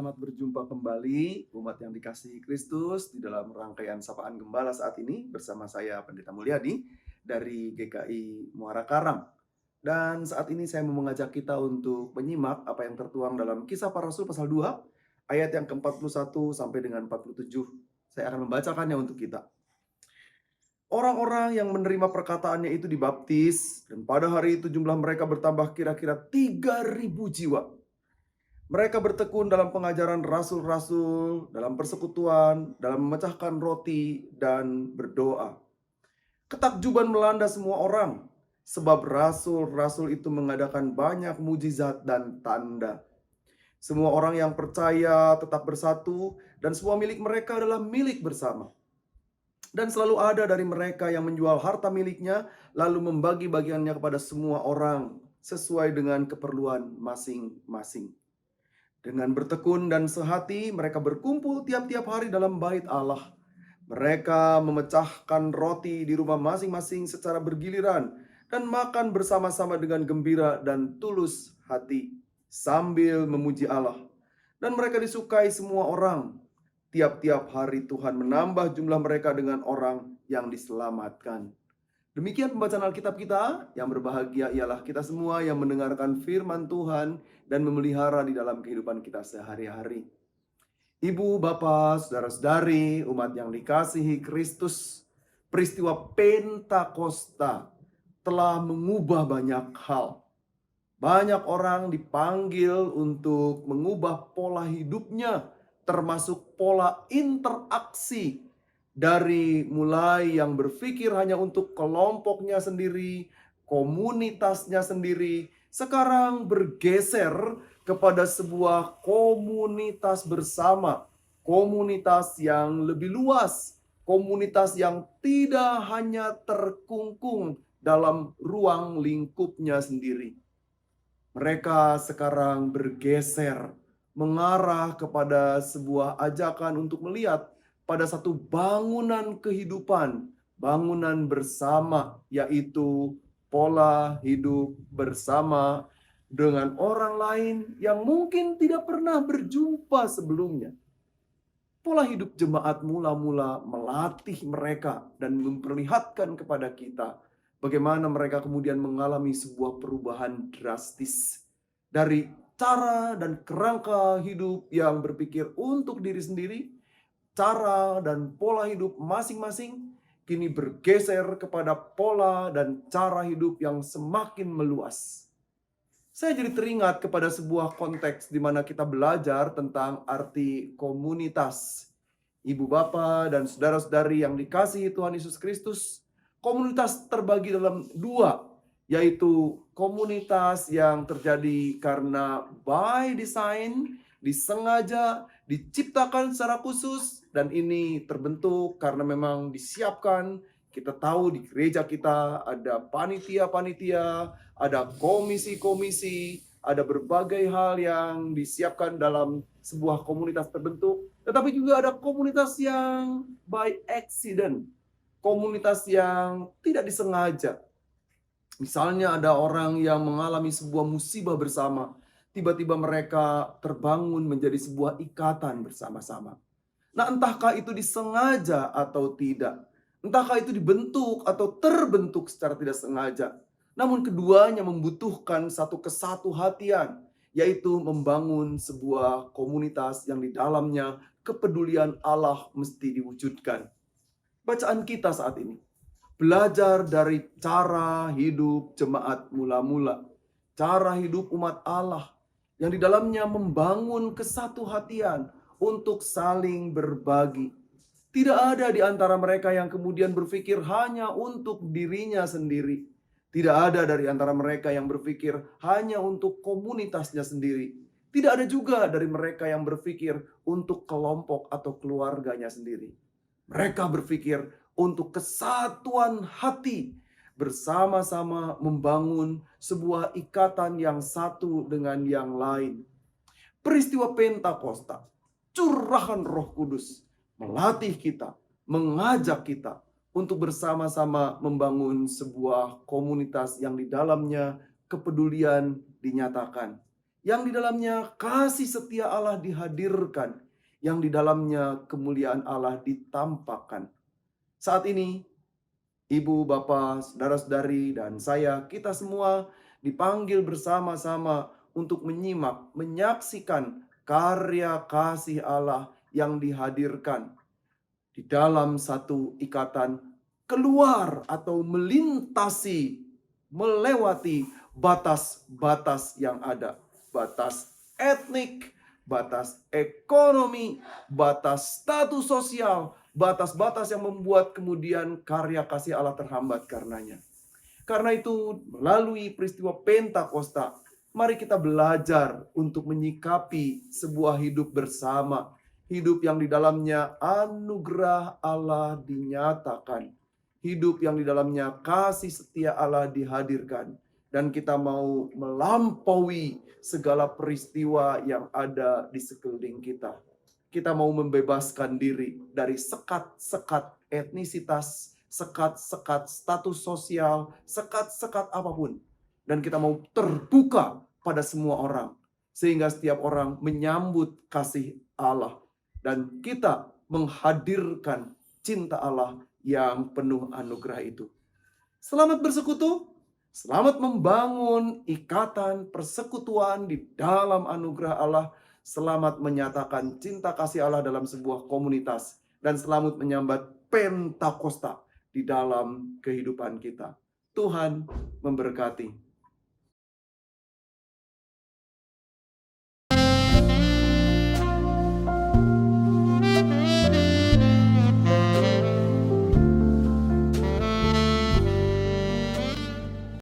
selamat berjumpa kembali umat yang dikasihi Kristus di dalam rangkaian Sapaan Gembala saat ini bersama saya Pendeta Mulyadi dari GKI Muara Karang. Dan saat ini saya mau mengajak kita untuk menyimak apa yang tertuang dalam Kisah Para Rasul pasal 2 ayat yang ke-41 sampai dengan 47. Saya akan membacakannya untuk kita. Orang-orang yang menerima perkataannya itu dibaptis dan pada hari itu jumlah mereka bertambah kira-kira 3.000 jiwa. Mereka bertekun dalam pengajaran rasul-rasul, dalam persekutuan, dalam memecahkan roti, dan berdoa. Ketakjuban melanda semua orang, sebab rasul-rasul itu mengadakan banyak mujizat dan tanda. Semua orang yang percaya tetap bersatu, dan semua milik mereka adalah milik bersama. Dan selalu ada dari mereka yang menjual harta miliknya, lalu membagi-bagiannya kepada semua orang, sesuai dengan keperluan masing-masing. Dengan bertekun dan sehati, mereka berkumpul tiap-tiap hari dalam bait Allah. Mereka memecahkan roti di rumah masing-masing secara bergiliran dan makan bersama-sama dengan gembira dan tulus hati, sambil memuji Allah. Dan mereka disukai semua orang. Tiap-tiap hari Tuhan menambah jumlah mereka dengan orang yang diselamatkan. Demikian pembacaan Alkitab kita. Yang berbahagia ialah kita semua yang mendengarkan firman Tuhan dan memelihara di dalam kehidupan kita sehari-hari. Ibu, bapak, saudara-saudari, umat yang dikasihi Kristus, peristiwa Pentakosta telah mengubah banyak hal. Banyak orang dipanggil untuk mengubah pola hidupnya, termasuk pola interaksi. Dari mulai yang berpikir hanya untuk kelompoknya sendiri, komunitasnya sendiri, sekarang bergeser kepada sebuah komunitas bersama. Komunitas yang lebih luas, komunitas yang tidak hanya terkungkung dalam ruang lingkupnya sendiri. Mereka sekarang bergeser mengarah kepada sebuah ajakan untuk melihat pada satu bangunan kehidupan, bangunan bersama, yaitu pola hidup bersama dengan orang lain yang mungkin tidak pernah berjumpa sebelumnya. Pola hidup jemaat mula-mula melatih mereka dan memperlihatkan kepada kita bagaimana mereka kemudian mengalami sebuah perubahan drastis dari cara dan kerangka hidup yang berpikir untuk diri sendiri, cara dan pola hidup masing-masing kini bergeser kepada pola dan cara hidup yang semakin meluas. Saya jadi teringat kepada sebuah konteks di mana kita belajar tentang arti komunitas. Ibu bapa dan saudara-saudari yang dikasihi Tuhan Yesus Kristus, komunitas terbagi dalam dua, yaitu komunitas yang terjadi karena by design, disengaja, diciptakan secara khusus, dan ini terbentuk karena memang disiapkan. Kita tahu di gereja kita ada panitia-panitia, ada komisi-komisi, ada berbagai hal yang disiapkan dalam sebuah komunitas terbentuk. Tetapi juga ada komunitas yang by accident, komunitas yang tidak disengaja. Misalnya ada orang yang mengalami sebuah musibah bersama, tiba-tiba mereka terbangun menjadi sebuah ikatan bersama-sama. Nah, entahkah itu disengaja atau tidak, entahkah itu dibentuk atau terbentuk secara tidak sengaja, namun keduanya membutuhkan satu kesatuhatian, yaitu membangun sebuah komunitas yang di dalamnya kepedulian Allah mesti diwujudkan. Bacaan kita saat ini belajar dari cara hidup jemaat mula-mula, cara hidup umat Allah yang di dalamnya membangun kesatuhatian untuk saling berbagi. Tidak ada di antara mereka yang kemudian berpikir hanya untuk dirinya sendiri. Tidak ada dari antara mereka yang berpikir hanya untuk komunitasnya sendiri. Tidak ada juga dari mereka yang berpikir untuk kelompok atau keluarganya sendiri. Mereka berpikir untuk kesatuan hati, bersama-sama membangun sebuah ikatan yang satu dengan yang lain. Peristiwa Pentakosta, curahan Roh Kudus, melatih kita, mengajak kita untuk bersama-sama membangun sebuah komunitas yang di dalamnya kepedulian dinyatakan. yang di dalamnya kasih setia Allah dihadirkan, yang di dalamnya kemuliaan Allah ditampakkan. Saat ini, ibu, bapak, saudara-saudari, dan saya, kita semua dipanggil bersama-sama untuk menyimak, menyaksikan karya kasih Allah yang dihadirkan di dalam satu ikatan keluar atau melintasi, melewati batas-batas yang ada. Batas etnik, batas ekonomi, batas status sosial, batas-batas yang membuat kemudian karya kasih Allah terhambat karenanya. Karena itu, melalui peristiwa Pentakosta, mari kita belajar untuk menyikapi sebuah hidup bersama. Hidup yang di dalamnya anugerah Allah dinyatakan. Hidup yang di dalamnya kasih setia Allah dihadirkan. Dan kita mau melampaui segala peristiwa yang ada di sekeliling kita. Kita mau membebaskan diri dari sekat-sekat etnisitas, sekat-sekat status sosial, sekat-sekat apapun. Dan kita mau terbuka pada semua orang. Sehingga setiap orang menyambut kasih Allah. Dan kita menghadirkan cinta Allah yang penuh anugerah itu. Selamat bersekutu, selamat membangun ikatan persekutuan di dalam anugerah Allah. Selamat menyatakan cinta kasih Allah dalam sebuah komunitas. Dan selamat menyambat Pentakosta di dalam kehidupan kita. Tuhan memberkati.